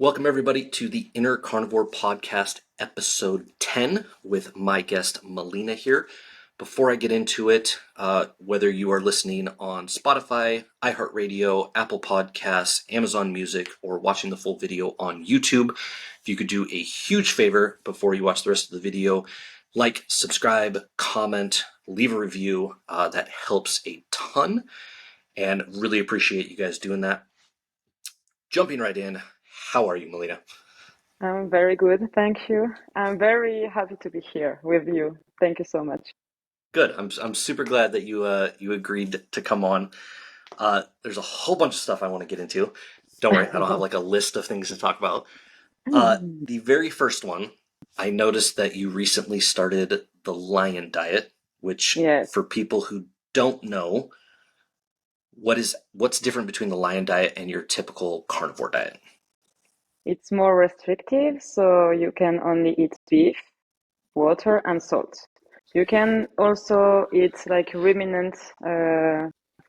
Welcome, everybody, to the Inner Carnivore Podcast, episode 10, with my guest, Melina, here. Before I get into it, whether you are listening on Spotify, iHeartRadio, Apple Podcasts, Amazon Music, or watching the full video on YouTube, if you could do a huge favor before you watch the rest of the video, like, subscribe, comment, leave a review. That helps a ton, and really appreciate you guys doing that. Jumping right in, how are you, Melina? I'm very good, thank you. I'm very happy to be here with you. Thank you so much. Good. I'm super glad that you agreed to come on. There's a whole bunch of stuff I want to get into. Don't worry, I don't have like a list of things to talk about. The very first one, I noticed that you recently started the Lion Diet, which Yes, for people who don't know, what's different between the Lion Diet and your typical carnivore diet? it's more restrictive, so you can only eat beef, water, and salt. You can also eat like ruminant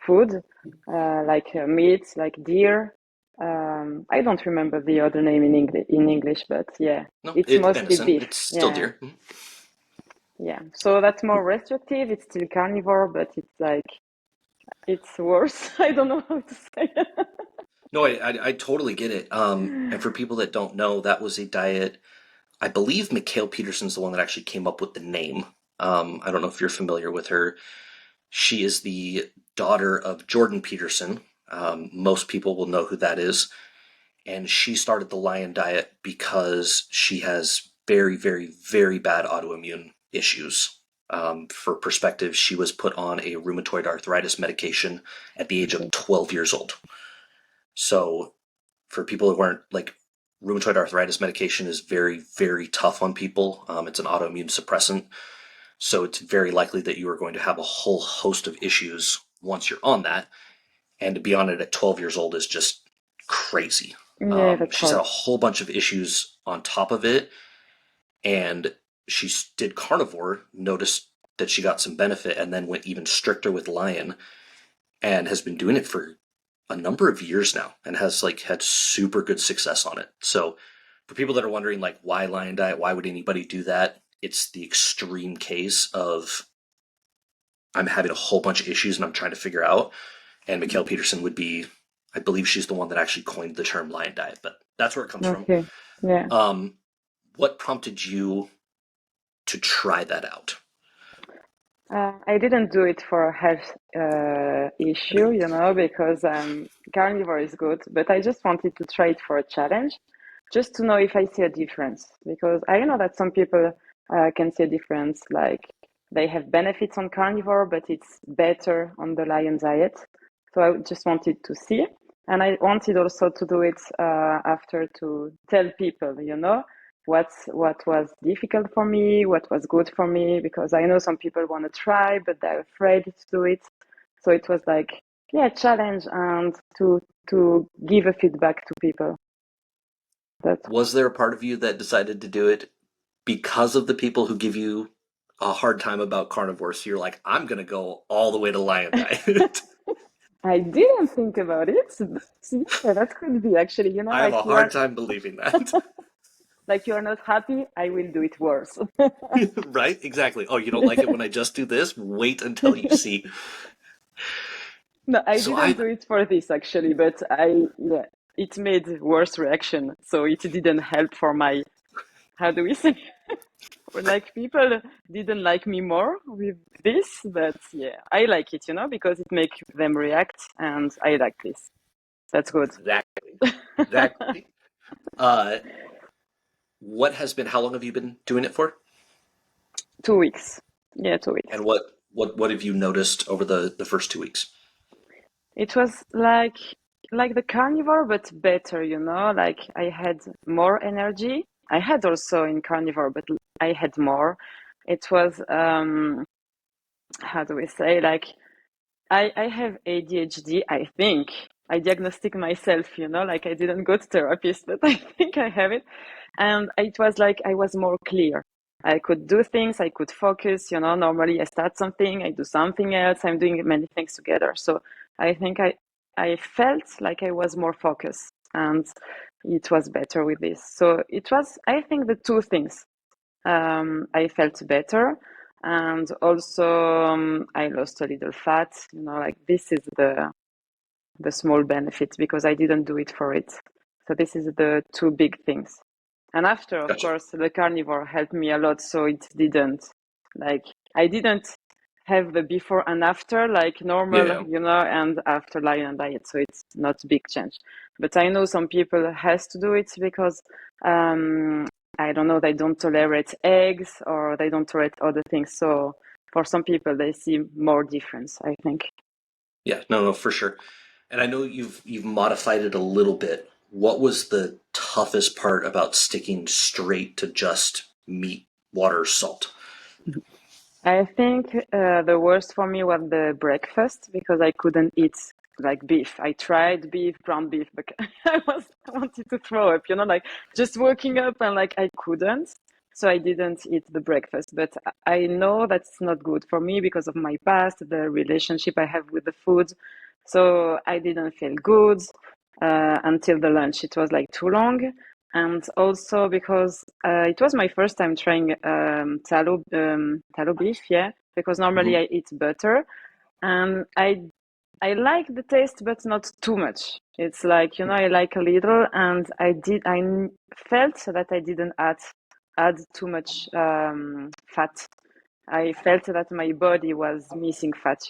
food, meat, like deer. I don't remember the other name in English, but yeah, No, it's mostly venison. beef. It's still Yeah, deer. Mhm. yeah. So that's more restrictive. It's still carnivore, but it's worse. I don't know how to say it. No, I totally get it. And for people that don't know, that was a diet. I believe Mikhail Peterson's the one that actually came up with the name. I don't know if you're familiar with her. She is the daughter of Jordan Peterson. Most people will know who that is. And she started the Lion Diet because she has very, very, very bad autoimmune issues. For perspective, she was put on a rheumatoid arthritis medication at the age of 12 years old. So for people who aren't like, rheumatoid arthritis medication is very, very tough on people. It's an autoimmune suppressant. So it's very likely that you are going to have a whole host of issues once you're on that. And to be on it at 12 years old is just crazy. Yeah, that's She's had hard. a whole bunch of issues on top of it. And she did carnivore, noticed that she got some benefit, and then went even stricter with Lion and has been doing it for a number of years now and has like had super good success on it. So for people that are wondering like why Lion Diet, why would anybody do that? It's the extreme case of I'm having a whole bunch of issues and I'm trying to figure out. And Mikhail Peterson would be, I believe she's the one that actually coined the term Lion Diet, but that's where it comes from. Okay. Yeah. Um, what prompted you to try that out? I didn't do it for a health issue, because carnivore is good, but I just wanted to try it for a challenge, just to know if I see a difference. Because I know that some people can see a difference, like they have benefits on carnivore, but it's better on the lion diet. So I just wanted to see. And I wanted also to do it after to tell people, what was difficult for me, what was good for me, because I know some people want to try, but they're afraid to do it. So it was like, yeah, challenge and to give a feedback to people. That's Was there a part of you that decided to do it because of the people who give you a hard time about carnivore? So you're like, I'm going to go all the way to Lion Diet. I didn't think about it. Yeah, that could be actually, I have a hard time believing that. like you are not happy, I will do it worse. Right? Exactly. Oh, you don't like it when I just do this? Wait until you see. No, I So didn't I, do it for this actually, but yeah, it made worse reaction. So it didn't help for my, how do we say? Like people didn't like me more with this, but yeah, I like it, because it makes them react, and I like this. That's good. exactly, exactly. Uh, how long have you been doing it for? 2 weeks. Yeah, 2 weeks. And what have you noticed over the first 2 weeks? It was like the carnivore, but better, Like I had more energy. I had also in carnivore, but I had more. It was how do we say, like I have ADHD, I think. I diagnostic myself, like I didn't go to therapist, but I think I have it. And it was like I was more clear. I could do things, I could focus, normally I start something, I do something else, I'm doing many things together. So I think I felt like I was more focused. And it was better with this. So it was, I think, the two things. I felt better, and also I lost a little fat. Like this is the small benefits because I didn't do it for it. So this is the two big things. And after, of Gotcha. course, the carnivore helped me a lot. So it didn't like I didn't have the before and after like normal, Yeah. and after lion diet. So it's not big change. But I know some people has to do it because I don't know, they don't tolerate eggs or they don't tolerate other things. So for some people, they see more difference, I think. Yeah. No, no, for sure. And I know you've modified it a little bit. What was the toughest part about sticking straight to just meat, water, salt? I think the worst for me was the breakfast because I couldn't eat like beef. I tried beef, ground beef, but I wanted to throw up, like just waking up and like I couldn't. So I didn't eat the breakfast. But I know that's not good for me because of my past, the relationship I have with the food. So I didn't feel good until the lunch. It was like too long. And also because it was my first time trying tallow beef, yeah, because normally Hmm. I eat butter, and I like the taste, but not too much. It's like I like a little, and felt that I didn't add too much fat. I felt that my body was missing fat.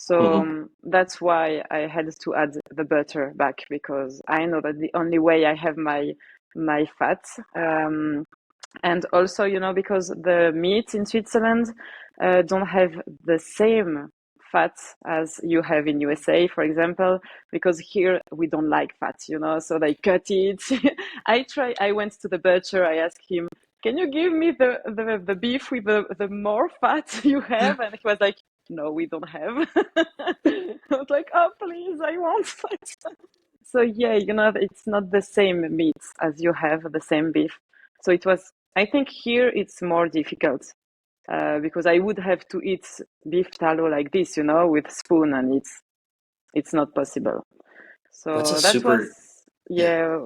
So Hmm. that's why I had to add the butter back because I know that the only way I have my fats. And also, because the meat in Switzerland don't have the same fats as you have in USA, for example, because here we don't like fat, so they cut it. I went to the butcher, I asked him, can you give me the beef with the more fat you have? And he was like, no, we don't have. I was like, oh, please, I want fat. So yeah, it's not the same meat as you have the same beef. So I think here it's more difficult because I would have to eat beef tallow like this, with spoon, and it's not possible. That's a So that was, super, yeah. yeah,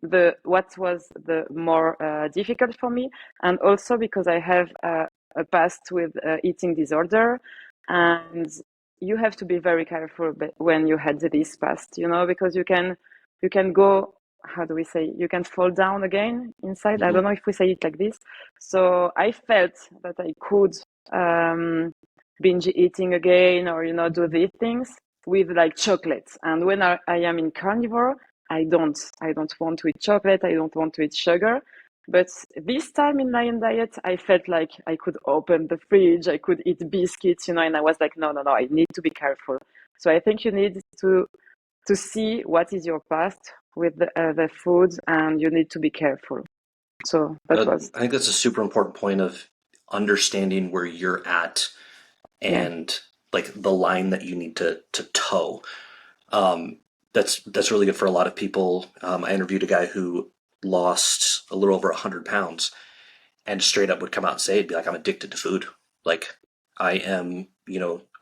the what was the more difficult for me, and also because I have a past with eating disorder, and you have to be very careful when you had this past, because you can go. How do we say? You can fall down again inside. I Hmm. don't know if we say it like this. So I felt that I could um, binge eating again, or do these things with like chocolates. And when I am in carnivore, I don't want to eat chocolate. I don't want to eat sugar. But this time in Lion Diet, I felt like I could open the fridge, I could eat biscuits, and I was like, no, no, no, I need to be careful. So I think you need to see what is your past with the food, and you need to be careful. So that was, I think that's a super important point of understanding where you're at yeah, and like the line that you need to toe. Um, that's really good for a lot of people. I interviewed a guy who lost a little over 100 pounds and straight up would come out and say, it'd be like, I'm addicted to food. Like I am,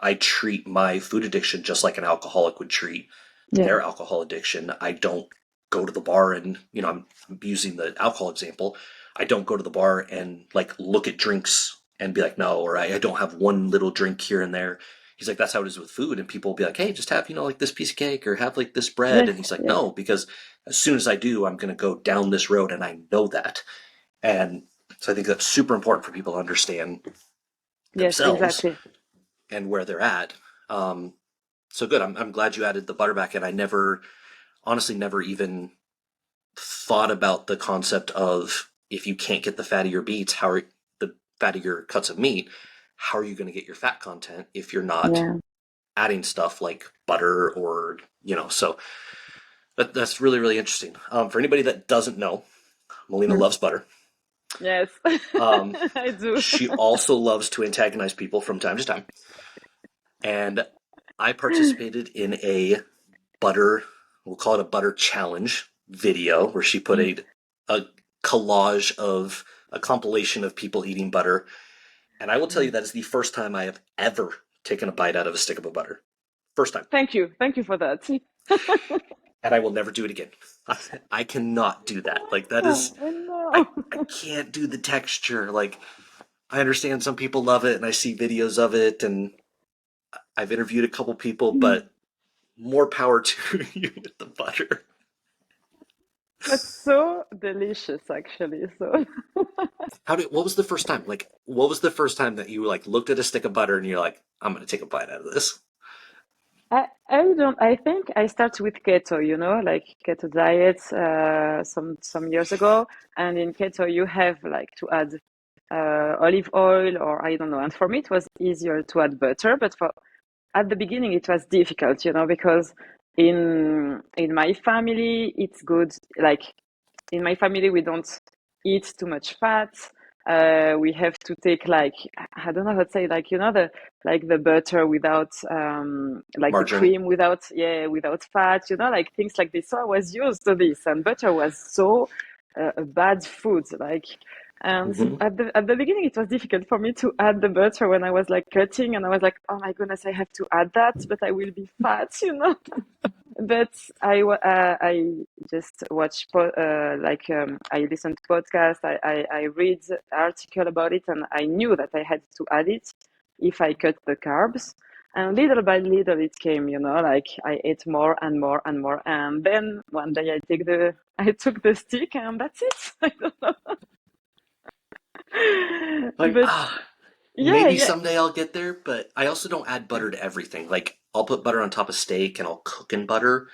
I treat my food addiction just like an alcoholic would treat yeah, their alcohol addiction. I don't go to the bar and, I'm using the alcohol example. I don't go to the bar and like look at drinks and be like, no, or I don't have one little drink here and there. He's like, that's how it is with food. And people will be like, hey, just have, like this piece of cake or have like this bread. yes, And he's like, yes, no, because as soon as I do, I'm going to go down this road and I know that. And so I think that's super important for people to understand yes, themselves exactly. and where they're at. Um, so good. I'm glad you added the butter back in. I honestly, never even thought about the concept of if you can't get the fattier beets, the fattier cuts of meat, how are you going to get your fat content if you're not Yeah. adding stuff like butter or, so that's really, really interesting. For anybody that doesn't know, Melina Mm. loves butter. Yes, Um, I do. she also loves to antagonize people from time to time. And I participated in a butter, we'll call it a butter challenge video where she put a collage of a compilation of people eating butter. And I will tell you that is the first time I have ever taken a bite out of a stick of butter. First time. Thank you for that. and I will never do it again. I cannot do that. Like that is Oh I no. I can't do the texture. Like I understand some people love it and I see videos of it and I've interviewed a couple people, but more power to you with the butter. But so delicious, actually. So What was the first time? Like what was the first time that you like looked at a stick of butter and you're like, I'm gonna take a bite out of this? I think I started with keto, like keto diets some years ago. And in keto, you have like to add olive oil or I don't know. And for me, it was easier to add butter. But for at the beginning, it was difficult, because in my family, it's good. Like in my family, we don't eat too much fat. We have to take like I don't know how to say like the butter without like the Margarine. cream without fat, like things like this. So I was used to this, and butter was so a bad food. Like, and Hmm. at the beginning, it was difficult for me to add the butter when I was like cutting, and I was like, oh my goodness, I have to add that, but I will be fat. But I just watch I listen to podcast. I read article about it, and I knew that I had to add it if I cut the carbs. And little by little, it came. Like I ate more and more and more, and then one day I took the stick, and that's it. I don't know. Like, But yeah, maybe yeah, someday I'll get there, but I also don't add yeah, butter to everything. Like, I'll put butter on top of steak and I'll cook in butter,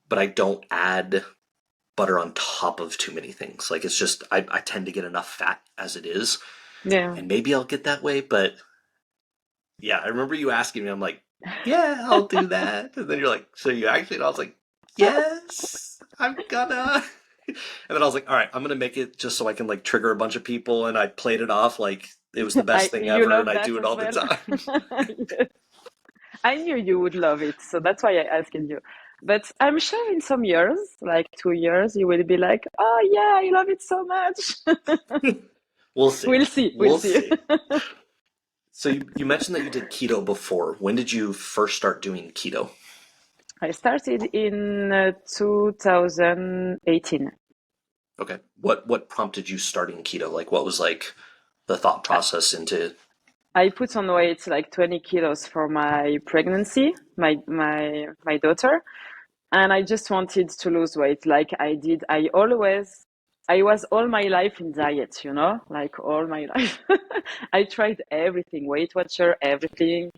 but I don't add butter on top of too many things. Like, it's just, I tend to get enough fat as it is, yeah. and maybe I'll get that way, but yeah, I remember you asking me, I'm like, yeah, I'll do that. And then you're like, so you actually, and I was like, yes, I'm gonna. And then I was like, all right, I'm gonna make it just so I can like trigger a bunch of people, and I played it off like it was the best thing You ever, and love I that do it as all the well. time. Yes. I knew you would love it, so that's why I asked you. But I'm sure in some years, like 2 years, you will be like, "Oh yeah, I love it so much." We'll see. We'll see. We'll We'll see. see. So you mentioned that you did keto before. When did you first start doing keto? I started in 2018. Okay. What prompted you starting keto? Like what was like the thought I, process into I put on weight like 20 kilos for my pregnancy, my daughter, and I just wanted to lose weight like I did. I was all my life in diet, like all my life. I tried everything, Weight Watcher, everything.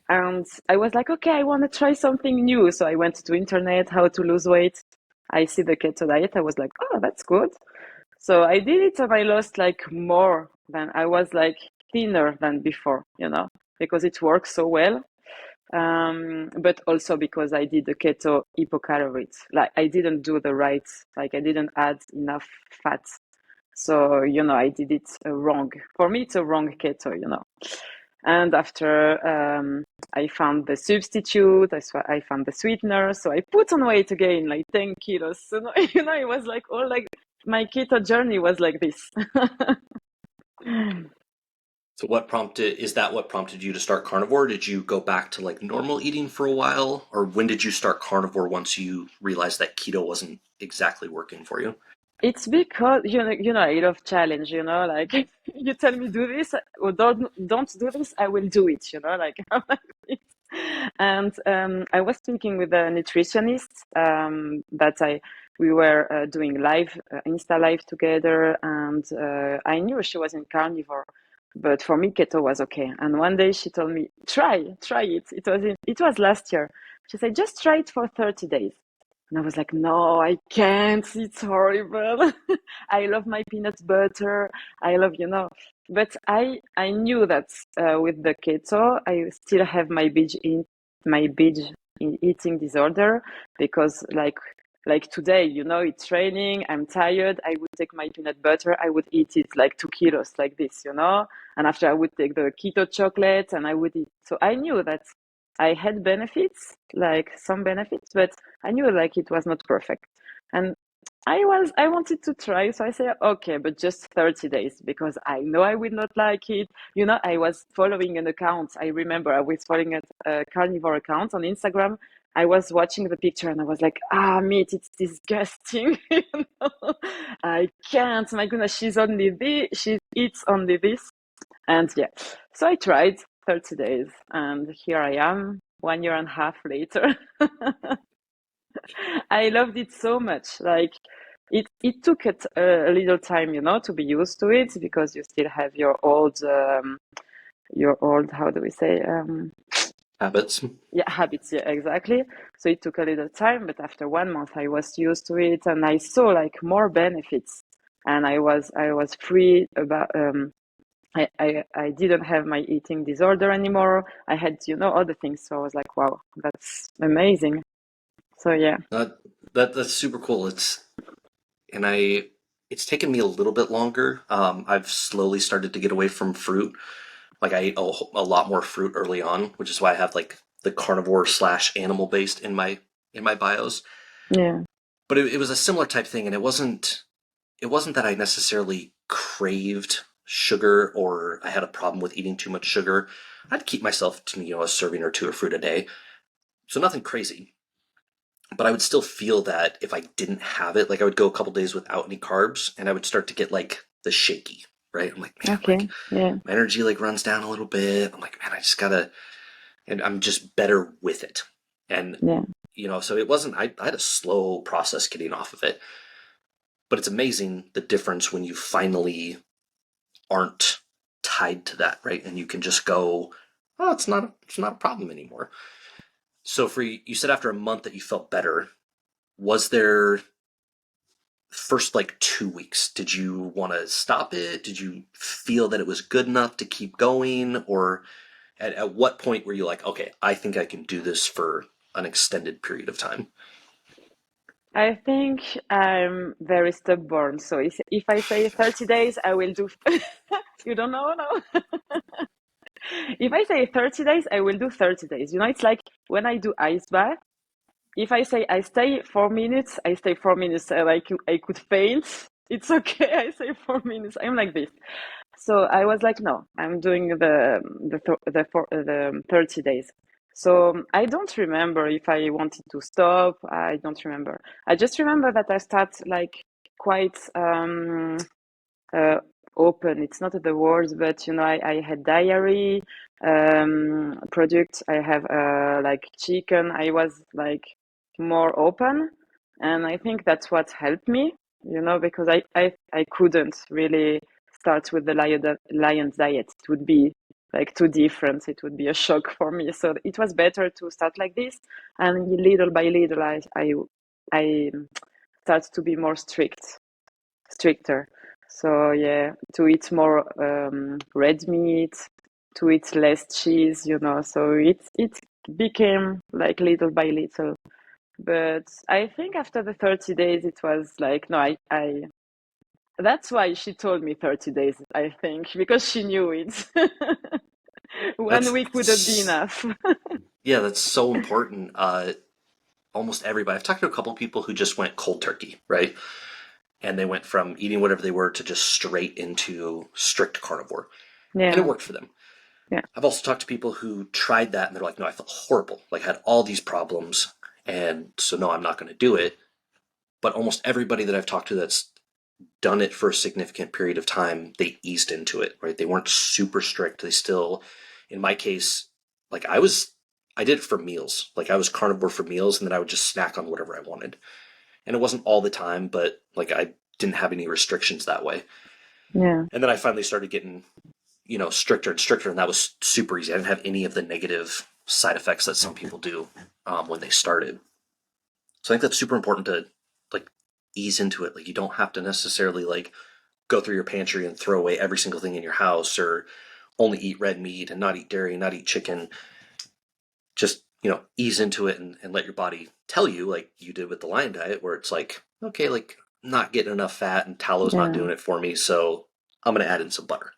And I was like, okay, I want to try something new. So I went to internet, how to lose weight. I see the keto diet. I was like, oh, that's good. So I did it and I lost like more than I was like thinner than before, because it works so well. But also because I did the keto hypocaloric. Like I didn't do the right, like I didn't add enough fat. So, I did it wrong. For me, it's a wrong keto. And after I found the substitute, I found the sweetener. So I put on weight again, like 10 kilos. So, it was like all like my keto journey was like this. so what prompted is that what prompted you to start carnivore? Did you go back to like normal eating for a while? Or when did you start carnivore once you realized that keto wasn't exactly working for you? It's because I love challenge. Like you tell me do this or don't do this, I will do it. Like I'm like this. And I was speaking with a nutritionist that we were doing live Insta live together, and I knew she was in carnivore, but for me keto was okay. And one day she told me try it. It was last year. She said just try it for 30 days. And I was like, no, I can't. It's horrible. I love my peanut butter. I love, But I knew that with the keto, I still have my binge eating disorder because like today, it's raining. I'm tired. I would take my peanut butter. I would eat it like 2 kilos like this. And after I would take the keto chocolate and I would eat. So I knew that I had benefits, like some benefits, but I knew like it was not perfect. And I wanted to try, so I said, okay, but just 30 days because I know I will not like it. I was following an account. I remember I was following a carnivore account on Instagram, I was watching the picture and I was like, meat, it's disgusting. You know? I can't. My goodness, she eats only this. And yeah, so I tried 30 days and here I am 1 year and a half later. I loved it so much. Like it took a little time, to be used to it because you still have your old, how do we say, Habits. yeah, habits. Yeah, exactly. So it took a little time, but after 1 month, I was used to it, and I saw like more benefits, and I was free about. I didn't have my eating disorder anymore. I had, all the things. So I was like, wow, that's amazing. So yeah, That that's super cool. And I it's taken me a little bit longer. I've slowly started to get away from fruit. Like I ate a lot more fruit early on, which is why I have like the carnivore slash animal based in my bios. yeah, But it was a similar type thing, and it wasn't that I necessarily craved sugar or I had a problem with eating too much sugar. I'd keep myself to a serving or two of fruit a day, so nothing crazy. But I would still feel that if I didn't have it, like I would go a couple days without any carbs, and I would start to get like the shaky, right? I'm like, man, okay, like yeah, my energy like runs down a little bit. I'm like, man, I just gotta, and I'm just better with it. And yeah. so it wasn't. I had a slow process getting off of it, but it's amazing the difference when you finally aren't tied to that, right? And you can just go, oh, it's not a problem anymore. So for you said after a month that you felt better. Was there first like 2 weeks? Did you want to stop it? Did you feel that it was good enough to keep going? Or at what point were you like, okay, I think I can do this for an extended period of time? I think I'm very stubborn. So if I say 30 days, I will do. You don't know, no? If I say 30 days, I will do 30 days. It's like when I do ice bath. If I say I stay 4 minutes, I stay 4 minutes. I could faint. It's okay. I say 4 minutes. I'm like this. So I was like, no, I'm doing the 30 days. So I don't remember if I wanted to stop. I don't remember. I just remember that I start like quite uh, open. It's not the words, but I had diary products. I have like chicken. I was like more open, and I think that's what helped me. Because I couldn't really start with the lion's diet. It would be like too different. It would be a shock for me. So it was better to start like this, and little by little, I start to be more stricter. So yeah, to eat more red meat, to eat less cheese. So it became like little by little. But I think after the 30 days, it was like, no, I that's why she told me 30 days, I think, because she knew it. One That's, week wouldn't be that's enough. yeah, that's so important. Almost everybody. I've talked to a couple people who just went cold turkey, right? And they went from eating whatever they were to just straight into strict carnivore, and it Yeah, worked for them. yeah, I've also talked to people who tried that and they're like, no, I felt horrible. Like, I had all these problems. And so, no, I'm not going to do it. But almost everybody that I've talked to that's done it for a significant period of time, they eased into it, right? They weren't super strict. They still, in my case, like I did it for meals. Like, I was carnivore for meals and then I would just snack on whatever I wanted. And it wasn't all the time, but like I didn't have any restrictions that way. yeah, And then I finally started getting stricter and stricter, and that was super easy. I didn't have any of the negative side effects that some people do when they started. So I think that's super important to like ease into it. Like you don't have to necessarily like go through your pantry and throw away every single thing in your house, or only eat red meat and not eat dairy, not eat chicken. Just ease into it and let your body tell you, like you did with the lion diet, where it's like, okay, like not getting enough fat and tallow's not yeah. doing it for me, so I'm gonna add in some butter.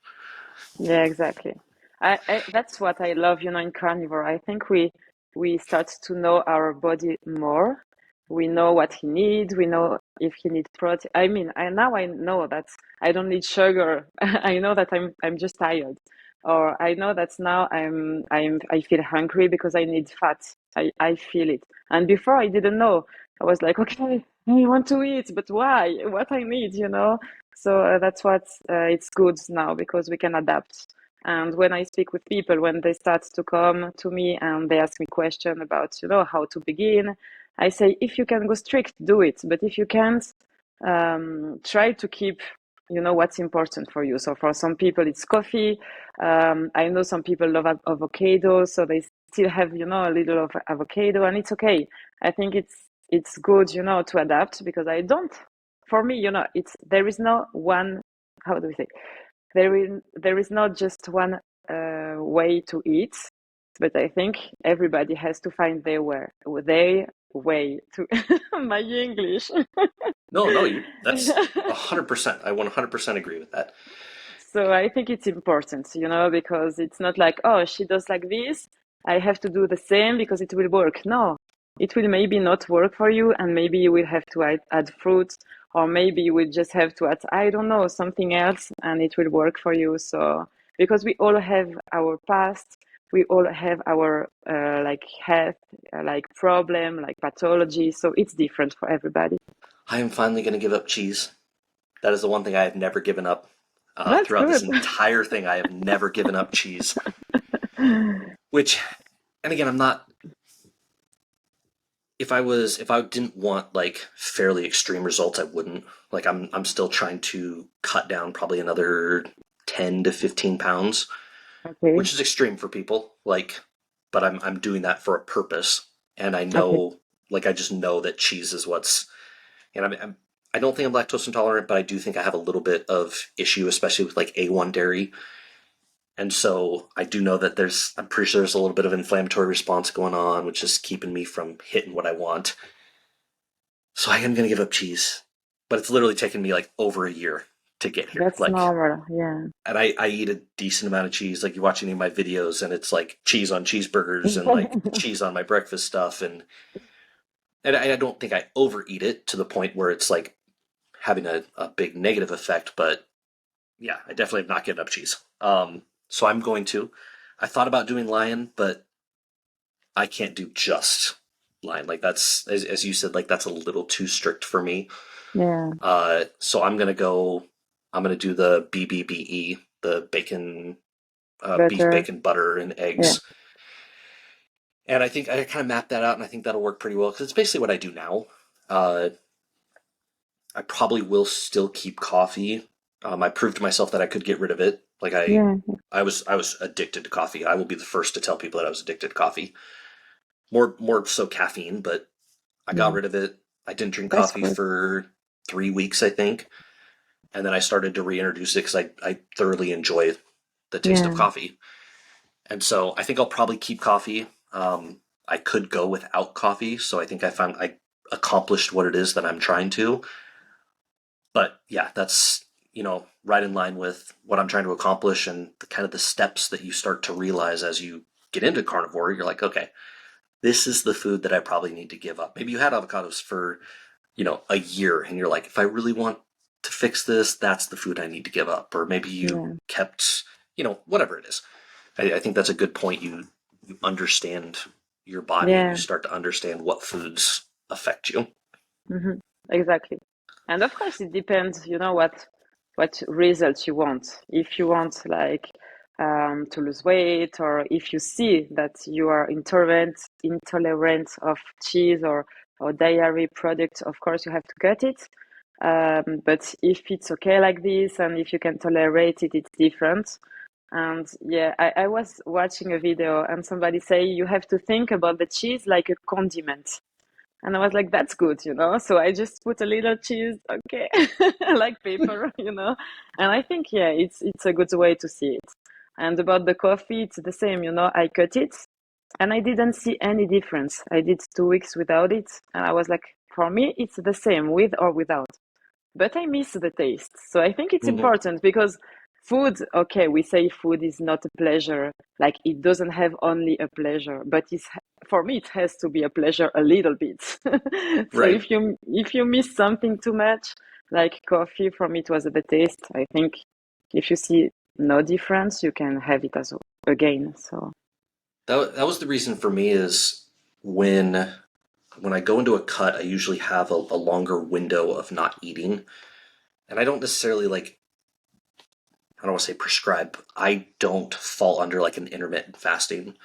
Yeah, exactly. That's what I love, in carnivore. I think we start to know our body more. We know what he needs. We know if he needs protein. I mean, I know that I don't need sugar. I know that I'm just tired, or I know that now I feel hungry because I need fat. I feel it. And before I didn't know. I was like, okay, I want to eat, but why? What I need, you know? So that's what it's good now because we can adapt. And when I speak with people, when they start to come to me and they ask me question about, you know, how to begin, I say, if you can go strict, do it. But if you can't, try to keep, you know, what's important for you. So for some people, it's coffee. I know some people love avocado, so they still have, you know, a little of avocado, and it's okay. I think it's good, you know, to adapt because I don't. For me, you know, it's there is no one. How do we say? There is not just one way to eat, but I think everybody has to find their way to my English. No, no, that's 100%. I 100% agree with that. So I think it's important, you know, because it's not like, oh, she does like this, I have to do the same because it will work. No, it will maybe not work for you, and maybe you will have to add fruits, or maybe you will just have to add, I don't know, something else, and it will work for you. So, because we all have our past, we all have our like health, like problem, like pathology. So it's different for everybody. I am finally going to give up cheese. That is the one thing I have never given up. That's Throughout this good. entire thing, I have never given up cheese. Which, and again, I'm not. If I didn't want like fairly extreme results, I wouldn't. Like I'm still trying to cut down probably another 10 to 15 pounds, Okay. which is extreme for people. Like, but I'm doing that for a purpose, and I Okay. know, like, I just know that cheese is what's. And I don't think I'm lactose intolerant, but I do think I have a little bit of issue, especially with like A1 dairy. And so I do know that I'm pretty sure there's a little bit of inflammatory response going on, which is keeping me from hitting what I want. So I am going to give up cheese, but it's literally taken me like over a year to get here. That's normal. Yeah. And I eat a decent amount of cheese. Like you watch any of my videos, and it's like cheese on cheeseburgers and like cheese on my breakfast stuff, and I don't think I overeat it to the point where it's like having a big negative effect. But yeah, I definitely have not given up cheese. So I'm going to. I thought about doing lion, but I can't do just lion. Like that's as you said, like that's a little too strict for me. Yeah. So I'm gonna go. I'm gonna do the BBBE, the bacon, beef Better. bacon butter and Yeah. eggs. And I think I kind of mapped that out, and I think that'll work pretty well because it's basically what I do now. Uh, I probably will still keep coffee. I proved to myself that I could get rid of it. Like Yeah. I was addicted to coffee. I will be the first to tell people that I was addicted to coffee. More so caffeine, but I got Yeah. rid of it. I didn't drink That's coffee good. for 3 weeks, I think, and then I started to reintroduce it because I thoroughly enjoy the taste of Yeah. coffee. And so I think I'll probably keep coffee. I could go without coffee, so I think I accomplished what it is that I'm trying to. But yeah, that's right in line with what I'm trying to accomplish and the kind of the steps that you start to realize as you get into carnivore. You're like, okay, this is the food that I probably need to give up. Maybe you had avocados for a year, and you're like, if I really want to fix this, that's the food I need to give up. Or maybe you Yeah. kept, whatever it is. I think that's a good point. You understand your body and you Yeah. start to understand what foods affect you. Hmm. Exactly. And of course, it depends, you know, what results you want. If you want like to lose weight, or if you see that you are intolerant of cheese or dairy products, of course you have to cut it. But if it's okay like this, and if you can tolerate it, it's different. And yeah, I was watching a video and somebody say you have to think about the cheese like a condiment. And I was like, that's good, you know? So I just put a little cheese, okay, like pepper, you know? And I think, yeah, it's a good way to see it. And about the coffee, it's the same, you know? I cut it and I didn't see any difference. I did 2 weeks without it. And I was like, for me, it's the same with or without, but I miss the taste. So I think it's Hmm. important because food, okay, we say food is not a pleasure, like it doesn't have only a pleasure, but for me it has to be a pleasure a little bit. So Right. if you miss something too much, like coffee, for me it was the taste. I think if you see no difference, you can have it as again. So That was the reason for me is when I go into a cut, I usually have a longer window of not eating. And I don't necessarily like, I don't want to say prescribe. I don't fall under like an intermittent fasting.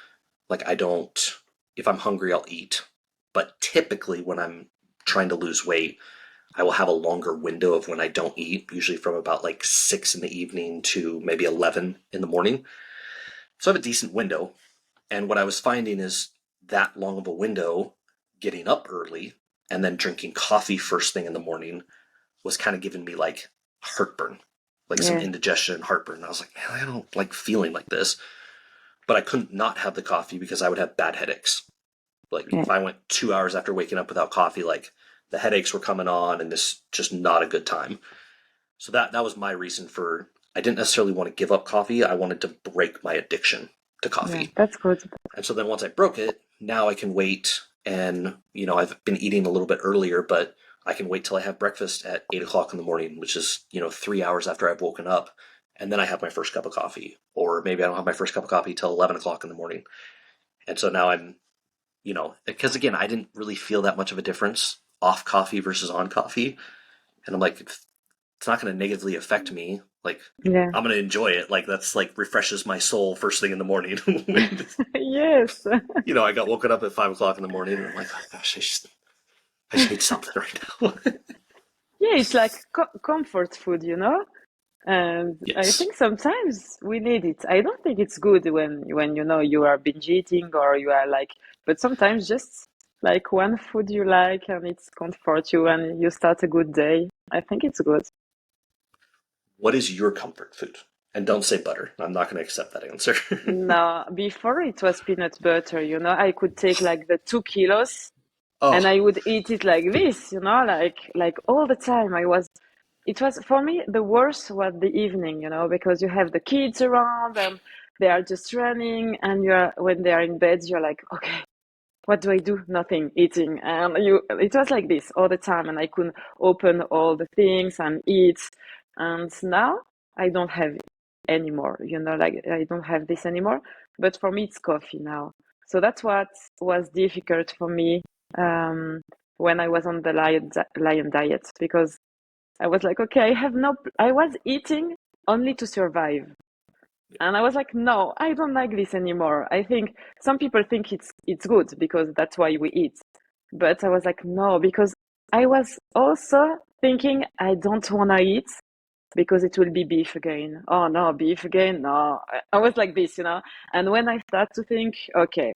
Like I don't, if I'm hungry, I'll eat. But typically when I'm trying to lose weight, I will have a longer window of when I don't eat, usually from about like 6 in the evening to maybe 11 in the morning. So I have a decent window. And what I was finding is that long of a window, getting up early and then drinking coffee first thing in the morning was kind of giving me like heartburn, like some Yeah, indigestion and heartburn. And I was like, man, I don't like feeling like this. But I couldn't not have the coffee because I would have bad headaches. Like yeah, if I went 2 hours after waking up without coffee, like the headaches were coming on and this just not a good time. So that was my reason for I didn't necessarily want to give up coffee. I wanted to break my addiction to yeah. coffee. That's good. And so then once I broke it, now I can wait and I've been eating a little bit earlier, but I can wait till I have breakfast at 8 o'clock in the morning, which is, 3 hours after I've woken up. And then I have my first cup of coffee. Or maybe I don't have my first cup of coffee till 11 o'clock in the morning. And so now I'm, because again, I didn't really feel that much of a difference off coffee versus on coffee. And I'm like, it's not going to negatively affect me. Like, Yeah. I'm going to enjoy it. Like, that's like refreshes my soul first thing in the morning. Yes. I got woken up at 5 o'clock in the morning and I'm like, oh gosh, I just need something right now. Yeah, it's like comfort food, And I Yes. think sometimes we need it. I don't think it's good when you are binge eating or you are like, but sometimes just like one food you like and it's comfort you and you start a good day. I think it's good. What is your comfort food? And don't say butter. I'm not going to accept that answer. No, before it was peanut butter, I could take like the 2 kilos and Oh, I would eat it like this, like all the time. It was for me the worst was the evening, because you have the kids around and they are just running, and when they are in bed, you're like, okay, what do I do? Nothing, eating, and it was like this all the time, and I couldn't open all the things and eat, and now I don't have anymore, like I don't have this anymore. But for me, it's coffee now. So that's what was difficult for me um, when I was on the lion diet because I was like, okay, I was eating only to survive. And I was like, no, I don't like this anymore. I think some people think it's good because that's why we eat. But I was like, no, because I was also thinking I don't want to eat because it will be beef again. Oh no, beef again. No. I was like this. And when I start to think, okay,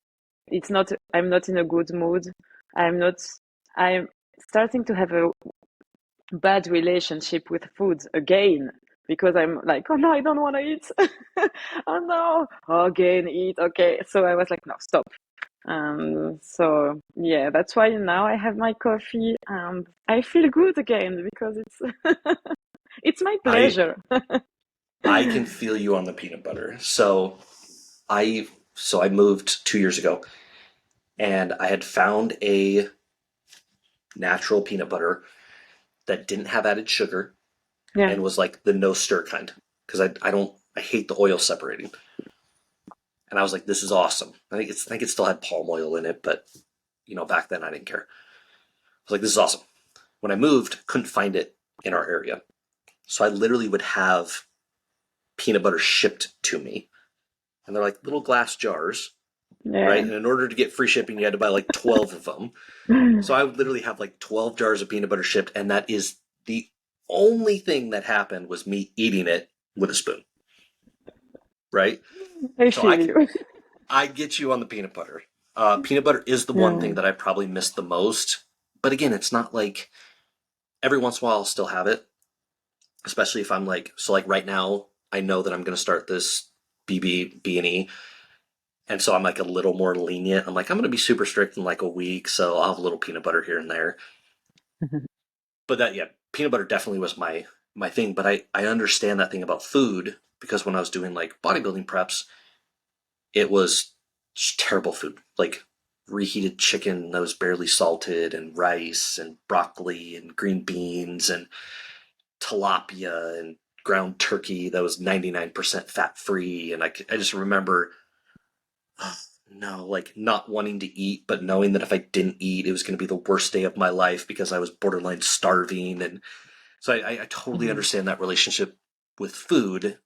I'm not in a good mood. I'm not, I'm starting to have a bad relationship with food again because I'm like, oh no, I don't want to eat. Oh no, again eat. Okay, so I was like, no, stop. So yeah, that's why now I have my coffee and I feel good again because it's it's my I pleasure. I can feel you on the peanut butter. So I moved 2 years ago and I had found a natural peanut butter that didn't have added sugar Yeah, and was like the no stir kind because I hate the oil separating. And I was like, this is awesome. I think it still had palm oil in it, but back then I didn't care. I was like, this is awesome. When I moved, couldn't find it in our area. So I literally would have peanut butter shipped to me. And they're like little glass jars, right? yeah. And in order to get free shipping, you had to buy like 12 of them. So I would literally have like 12 jars of peanut butter shipped. And that is the only thing that happened was me eating it with a spoon, right? I So feel you. I get you on the peanut butter. Peanut butter is the one Yeah. thing that I probably missed the most. But again, it's not like every once in a while I'll still have it, especially if I'm like, so like right now, I know that I'm going to start this B&E. And so I'm like a little more lenient. I'm like, I'm going to be super strict in like a week. So I'll have a little peanut butter here and there. But yeah, peanut butter definitely was my thing. But I understand that thing about food because when I was doing like bodybuilding preps, it was just terrible food. Like reheated chicken that was barely salted and rice and broccoli and green beans and tilapia and ground turkey that was 99% fat free. And I just remember no, like not wanting to eat, but knowing that if I didn't eat, it was going to be the worst day of my life because I was borderline starving. And so I totally Mhm. understand that relationship with food.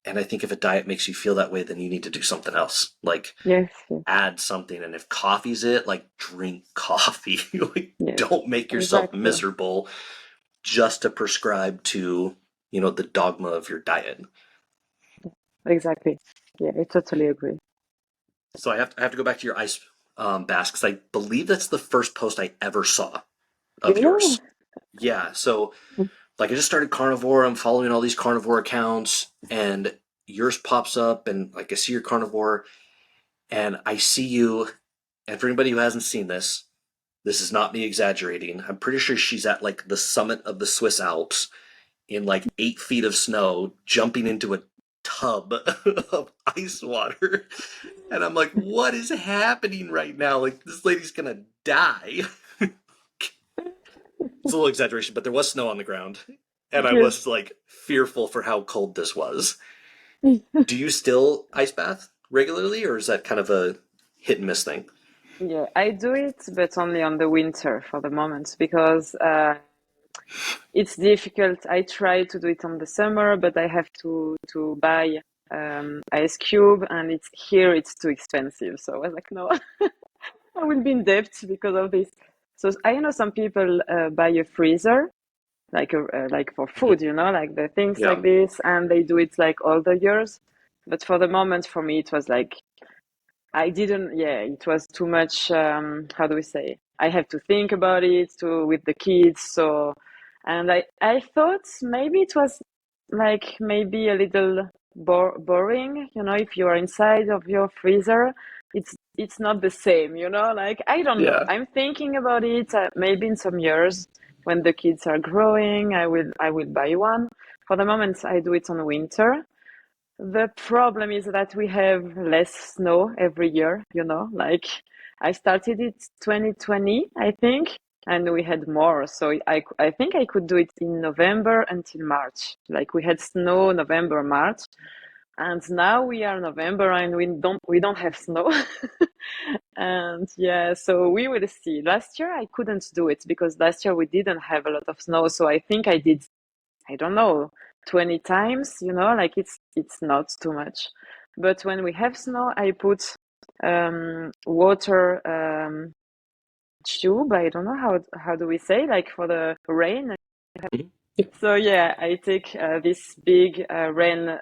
And I think if a diet makes you feel that way, then you need to do something else. Like Yes, yes, add something. And if coffee's it, like drink coffee. Like yes, don't make yourself exactly, miserable just to prescribe to, the dogma of your diet. exactly. Yeah, I totally agree. So I have to go back to your ice bath because I believe that's the first post I ever saw of Really? yours. Yeah. So like I just started carnivore. I'm following all these carnivore accounts, and yours pops up, and like I see your carnivore, and I see you. And for anybody who hasn't seen this, this is not me exaggerating. I'm pretty sure she's at like the summit of the Swiss Alps in like 8 feet of snow, jumping into a tub of ice water. And I'm like, what is happening right now? Like, this lady's gonna die. It's a little exaggeration, but there was snow on the ground. And I Yes. was like fearful for how cold this was. Do you still ice bath regularly, or is that kind of a hit and miss thing? Yeah, I do it, but only on the winter for the moment because it's difficult. I try to do it on the summer, but I have to buy ice cube, and it's here it's too expensive. So I was like, no, I will be in debt because of this. So I know some people buy a freezer like for Mhm. food, like the things Yeah. like this, and they do it like all the years. But for the moment, for me, it was like I didn't, yeah, it was too much. How do we say? I have to think about it to with the kids. So, and I thought maybe it was like maybe a little boring, if you are inside of your freezer, it's not the same, like I don't know. Yeah. I'm thinking about it. Maybe in some years when the kids are growing, I will buy one. For the moment, I do it on winter. The problem is that we have less snow every year, like I started it 2020, I think, and we had more. So I think I could do it in November until March. Like we had snow November, March, and now we are November and we don't have snow. And yeah, so we will see. Last year I couldn't do it because last year we didn't have a lot of snow. So I think I did, I don't know, 20 times, like it's not too much. But when we have snow, I put water tube. I don't know how do we say, like for the rain. Mhm. So yeah, I take this big rain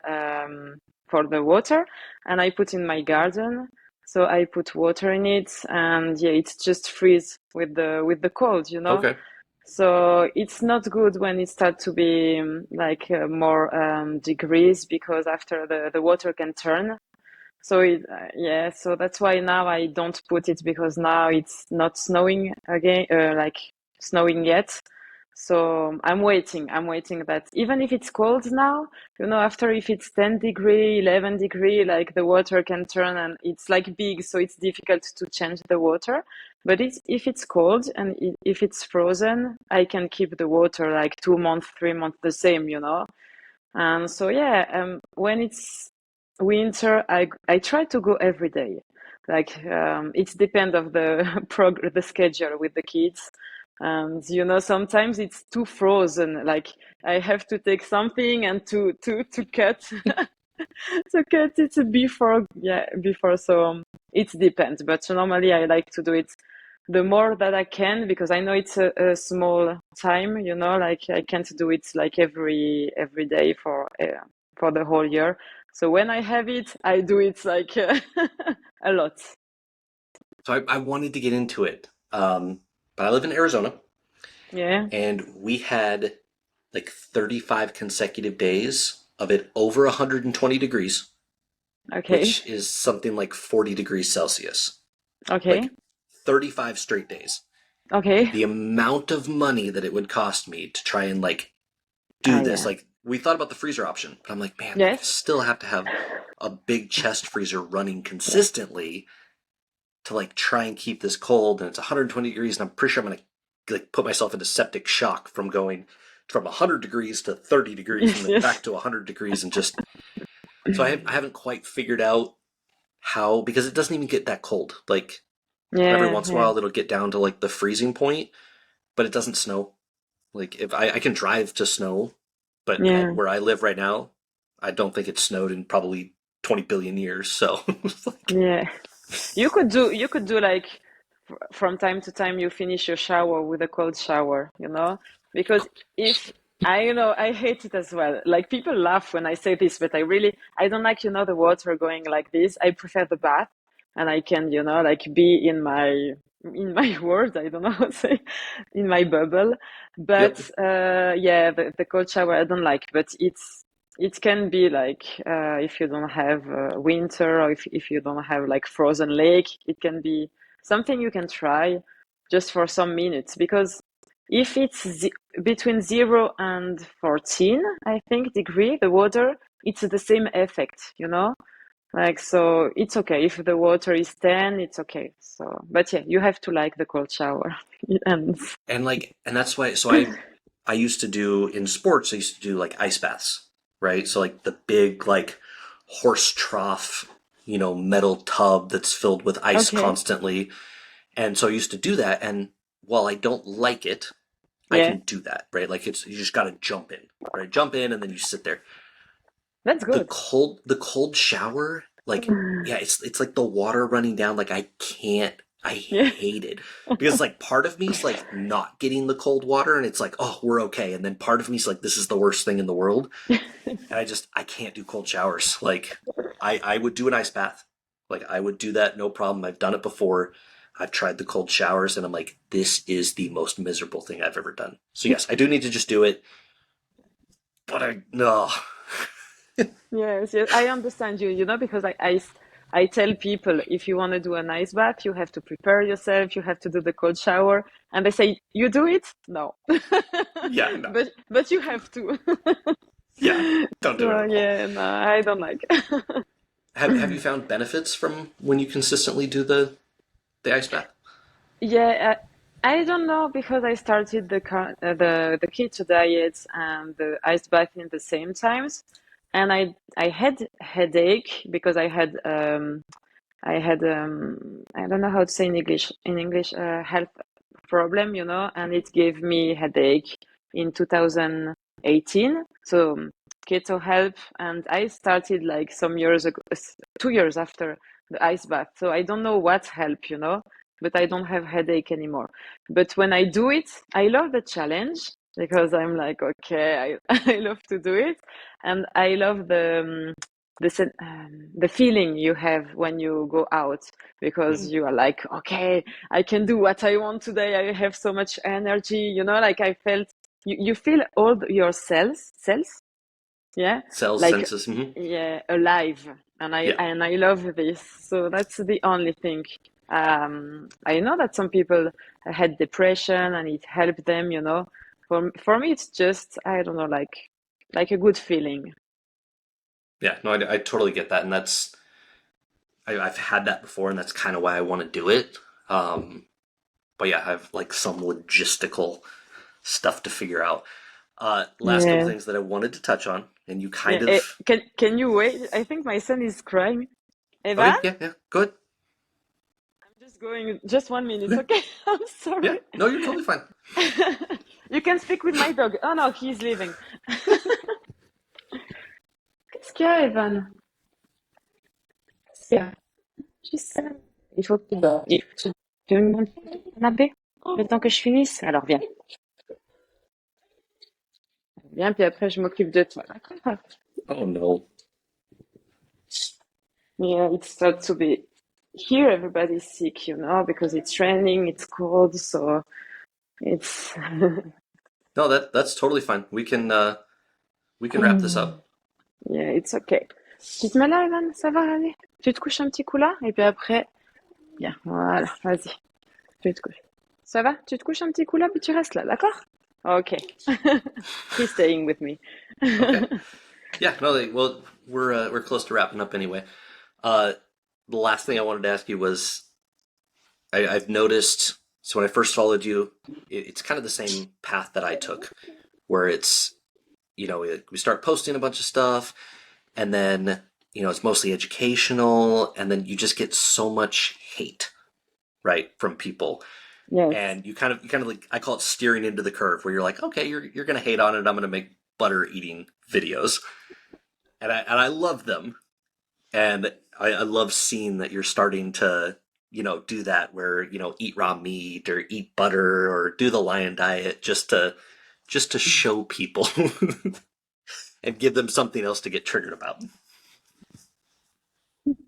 for the water, and I put in my garden. So I put water in it, and yeah, it just freeze with the cold. Okay. So it's not good when it starts to be like more degrees because after the water can turn. So yeah, so that's why now I don't put it because now it's not snowing again, like snowing yet. So I'm waiting. I'm waiting that even if it's cold now, after if it's 10 degree, 11 degree, like the water can turn and it's like big, so it's difficult to change the water. But if it's cold and if it's frozen, I can keep the water like 2 months, 3 months the same. And so yeah, when it's winter, I try to go every day. Like it depends of the the schedule with the kids. And sometimes it's too frozen. Like I have to take something and to cut to cut it before, yeah, before. So it depends. But normally I like to do it the more that I can because I know it's a small time. Like I can't do it like every day for the whole year. So when I have it, I do it like a lot. So I wanted to get into it. But I live in Arizona, Yeah. and we had like 35 consecutive days of it over 120 degrees, Okay. which is something like 40 degrees Celsius. Okay. Like 35 straight days. Okay. The amount of money that it would cost me to try and like do Ah, this, yeah. like we thought about the freezer option, but I'm like, man, like I Yes. still have to have a big chest freezer running consistently to like try and keep this cold, and it's 120 degrees, and I'm pretty sure I'm gonna like put myself into septic shock from going from 100 degrees to 30 degrees and Yes. then back Yes. to 100 degrees, and just so I haven't quite figured out how, because it doesn't even get that cold. Like every Yeah, once in a yeah, while it'll get down to like the freezing point, but it doesn't snow. Like if I can drive to snow, but yeah, where I live right now, I don't think it's snowed in probably 20 billion years. So it's like, yeah. You could do like from time to time you finish your shower with a cold shower, you know? Because if I know I hate it as well. Like people laugh when I say this, but I don't like, the water going like this. I prefer the bath and I can, like be in my world, I don't know how to say, in my bubble. But yep. yeah, the cold shower I don't like, but it can be like if you don't have winter or if you don't have like frozen lake, it can be something you can try just for some minutes because if it's between 0 and 14, I think degree, the water, it's the same effect, like, so it's okay. If the water is 10, it's okay. So, but yeah, you have to like the cold shower. And And that's why, so I used to do in sports, I used to do like ice baths, right? So like the big like horse trough, metal tub that's filled with ice okay. constantly. And so I used to do that. And while I don't like it, I Yeah, can do that, right? Like you just got to jump in, right? Jump in and then you sit there. that's The good. cold shower, like, yeah, it's like the water running down. Like I Yeah. hate it because like part of me's like not getting the cold water and it's like, oh, we're okay. And then part of me's like, this is the worst thing in the world. And I can't do cold showers. Like I would do an ice bath. Like I would do that, no problem. I've done it before. I've tried the cold showers and I'm like, this is the most miserable thing I've ever done. So yes, I do need to just do it, but I no. Yes, yes, I understand you, because I tell people if you want to do an ice bath, you have to prepare yourself, you have to do the cold shower, and they say, you do it? No. Yeah, no. But you have to. Yeah, don't do it So at all. yeah, no, I don't like. Have you found benefits from when you consistently do the ice bath? Yeah, I don't know because I started the keto diet and the ice bath in the same times, and I had headache because I don't know how to say in English health problem, and it gave me headache in 2018. So keto help, and I started like some years ago, 2 years after the ice bath. So I don't know what help, but I don't have headache anymore. But when I do it, I love the challenge because I'm like, okay, I love to do it, and I love the feeling you have when you go out because Mhm. you are like, okay, I can do what I want today. I have so much energy, like I felt you feel all your cells, yeah, Cells, like, senses. yeah, alive. And I Yeah. and I love this. So that's the only thing. I know that some people had depression and it helped them, For me, it's just, I don't know, like a good feeling. Yeah. No, I totally get that, and I've had that before, and that's kind of why I want to do it. Um, but yeah, I have like some logistical stuff to figure out. Last couple Yeah. things that I wanted to touch on, and you Yeah. kind of. Can you wait? I think my son is crying. Evan? Okay. Yeah. Yeah. Good. I'm just going, just 1 minute, Okay. okay? I'm Yeah. sorry. No, you're totally fine. You can speak with my dog. Oh no, he's leaving. Qu'est-ce qu'il y a, Evan? Qu'est-ce qu'il y a? Juste ça. Il faut que tu veux me monter le canapé? Le temps que je finisse? Alors viens. Viens, puis après je m'occupe de toi. D'accord? Oh no. Yeah, it starts to be here. Everybody's sick, because it's raining, it's cold, so it's. No, that's totally fine. We can wrap this up. Yeah, it's okay. Tu te mets là, Evan? Ça va aller? Tu te couches un petit coup là? Et puis après, bien, voilà, vas-y, tu te couches. Ça va? Tu te couches un petit coup là, puis tu restes là, d'accord? Okay. He's staying with me. Okay. Yeah. No. Well, we're close to wrapping up anyway. Uh, the last thing I wanted to ask you was I've noticed. So when I first followed you, it's kind of the same path that I took, where it's we start posting a bunch of stuff, and then it's mostly educational, and then you just get so much hate, right, from people. Yes. And you kind of like, I call it steering into the curve, where you're like, okay, you're gonna hate on it. I'm gonna make butter eating videos, and I love them, and I love seeing that you're starting to do that, where eat raw meat or eat butter or do the lion diet, just to show people and give them something else to get triggered about.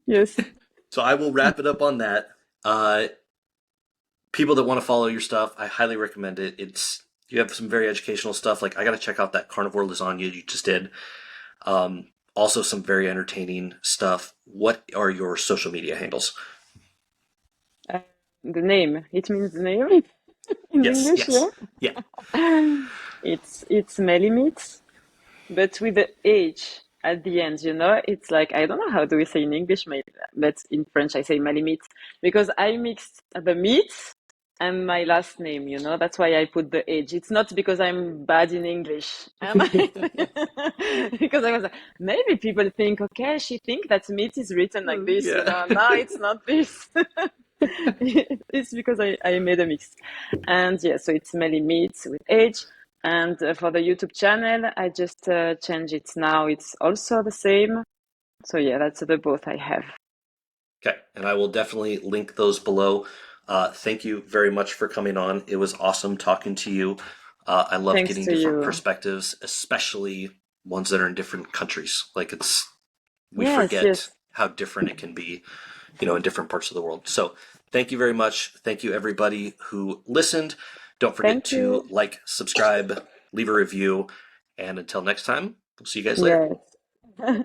Yes. So I will wrap it up on that. Uh, People that want to follow your stuff, I highly recommend it. You have some very educational stuff. Like, I got to check out that carnivore lasagna you just did. Also, some very entertaining stuff. What are your social media handles? Uh, the name. It means name in Yes, English, yeah. yes, yeah. It's Melimit, but with the H at the end, you know? It's like, I don't know how do we say in English, maybe, but in French I say Melimit because I mixed the meat and my last name, you know? That's why I put the H. It's not because I'm bad in English. And because I was like, maybe people think, okay, she think that meat is written like this, you Yeah. know? No, it's not this. It's because I made a mix. And yeah, so it's Melly Meats with H. And for the YouTube channel, I just change it now. It's also the same. So yeah, that's the both I have. Okay, and I will definitely link those below. Thank you very much for coming on. It was awesome talking to you. I love Thanks getting to different you. perspectives, especially ones that are in different countries. Like, we Yes, forget yes. how different it can be, in different parts of the world. So, thank you very much. Thank you, everybody who listened. Don't forget Thank to you. like, subscribe, leave a review, and until next time, we'll see you guys later. Yes.